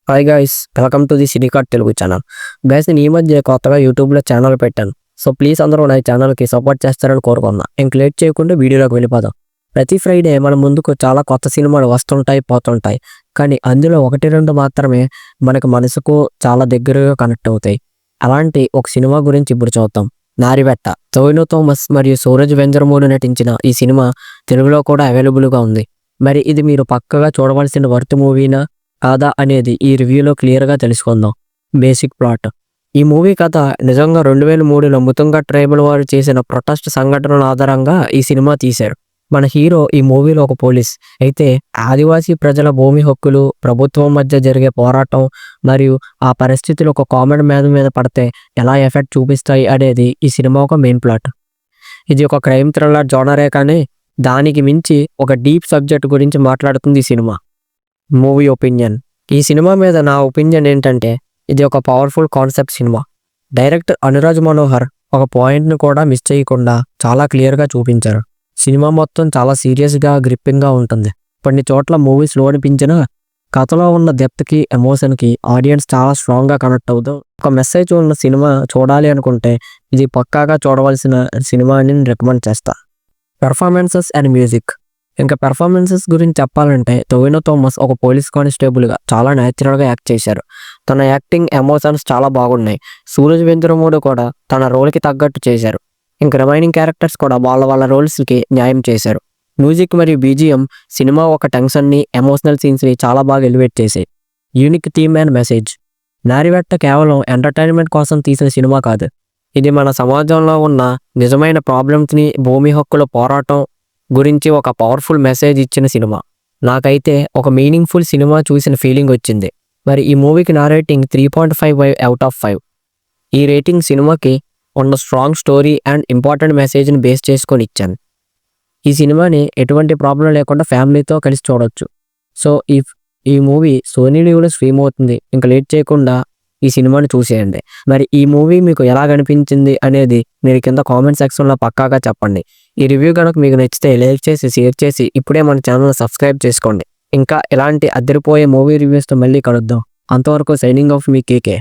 Hi guys, welcome to the Cinekart Telugu channel. Guys, నేను ఈ మధ్య కొత్తగా యూట్యూబ్లో ఛానల్ పెట్టాను. సో ప్లీజ్ అందరూ నా ఛానల్కి సపోర్ట్ చేస్తారని కోరుకున్నా. ఇంక లేట్ చేయకుండా వీడియోలోకి వెళ్ళిపోదాం. ప్రతి ఫ్రైడే మన ముందుకు చాలా కొత్త సినిమాలు వస్తుంటాయి, పోతుంటాయి. కానీ అందులో 1-2 మాత్రమే మనకు మనసుకు చాలా దగ్గరగా కనెక్ట్ అవుతాయి. అలాంటి ఒక సినిమా గురించి ఇప్పుడు చూద్దాం. నారివెట్ట. టొవినో థామస్ మరియు సూరజ్ వెంజరమూడి నటించిన ఈ సినిమా తెలుగులో కూడా అవైలబుల్గా ఉంది. మరి ఇది మీరు పక్కగా చూడవలసిన వర్త్ మూవీనా కాదా అనేది ఈ రివ్యూలో క్లియర్గా తెలుసుకుందాం. Basic plot. ఈ మూవీ కథ నిజంగా 2003లో ముతుంగ ట్రైబల్ వారు చేసిన ప్రొటెస్ట్ సంఘటనల ఆధారంగా ఈ సినిమా తీశారు. మన హీరో ఈ మూవీలో ఒక పోలీస్ అయితే ఆదివాసీ ప్రజల భూమి హక్కులు, ప్రభుత్వం మధ్య జరిగే పోరాటం మరియు ఆ పరిస్థితులు ఒక కామెడీ మీద పడితే ఎలా ఎఫెక్ట్ చూపిస్తాయి అనేది ఈ సినిమా ఒక మెయిన్ ప్లాట్. ఇది ఒక క్రైమ్ థ్రిల్లర్ జోనరే, కానీ దానికి మించి ఒక డీప్ సబ్జెక్ట్ గురించి మాట్లాడుతుంది ఈ సినిమా. Movie opinion. ఈ సినిమా మీద నా ఒపీనియన్ ఏంటంటే, ఇది ఒక powerful concept cinema. Director Anuraj Manohar ఒక పాయింట్ను కూడా మిస్ చేయకుండా చాలా క్లియర్గా చూపించారు. సినిమా మొత్తం చాలా సీరియస్గా, గ్రిప్పింగ్గా ఉంటుంది. కొన్ని చోట్ల మూవీ స్లో అనిపించినా కథలో ఉన్న డెప్త్కి, ఎమోషన్కి ఆడియన్స్ చాలా స్ట్రాంగ్గా కనెక్ట్ అవుతాం. ఒక మెసేజ్ ఉన్న సినిమా చూడాలి అనుకుంటే ఇది పక్కాగా చూడవలసిన సినిమా అని నేను రికమెండ్ చేస్తా. Performances and music. ఇంకా పెర్ఫార్మెన్సెస్ గురించి చెప్పాలంటే టొవినో థామస్ ఒక పోలీస్ కానిస్టేబుల్గా చాలా న్యాచురల్గా యాక్ట్ చేశారు. తన యాక్టింగ్, ఎమోషన్స్ చాలా బాగున్నాయి. సూరజ్ వెంజరమూడి కూడా తన రోల్కి తగ్గట్టు చేశారు. ఇంకా రిమైనింగ్ క్యారెక్టర్స్ కూడా వాళ్ళ రోల్స్కి న్యాయం చేశారు. మ్యూజిక్ మరియు బీజిఎం సినిమా ఒక టెన్షన్ని, ఎమోషనల్ సీన్స్ని చాలా బాగా ఎలివేట్ చేశాయి. Unique theme and message. Narivetta కేవలం ఎంటర్టైన్మెంట్ కోసం తీసిన సినిమా కాదు. ఇది మన సమాజంలో ఉన్న నిజమైన ప్రాబ్లమ్స్ని, భూమి హక్కుల పోరాటం గురించి ఒక పవర్ఫుల్ మెసేజ్ ఇచ్చిన సినిమా. నాకైతే ఒక మీనింగ్ఫుల్ సినిమా చూసిన ఫీలింగ్ వచ్చింది. మరి ఈ మూవీకి నా రేటింగ్ 3.5/5. ఈ రేటింగ్ సినిమాకి ఉన్న స్ట్రాంగ్ స్టోరీ అండ్ ఇంపార్టెంట్ మెసేజ్ని బేస్ చేసుకొని ఇచ్చాను. ఈ సినిమాని ఎటువంటి ప్రాబ్లం లేకుండా ఫ్యామిలీతో కలిసి చూడొచ్చు. సో ఈ మూవీ సోనీ లీవ్లో స్ట్రీమ్ అవుతుంది. ఇంకా లేట్ చేయకుండా ఈ సినిమాని చూసేయండి. మరి ఈ మూవీ మీకు ఎలా అనిపించింది అనేది మీరు కింద కామెంట్ సెక్షన్లో పక్కాగా చెప్పండి. ఈ రివ్యూ కనుక మీకు నచ్చితే లైక్ చేసి, షేర్ చేసి ఇప్పుడే మన ఛానల్ సబ్స్క్రైబ్ చేసుకోండి. ఇంకా ఇలాంటి అదిరిపోయే మూవీ రివ్యూస్తో మళ్ళీ కలుద్దాం. అంతవరకు సైనింగ్ ఆఫ్ మీ కేకే.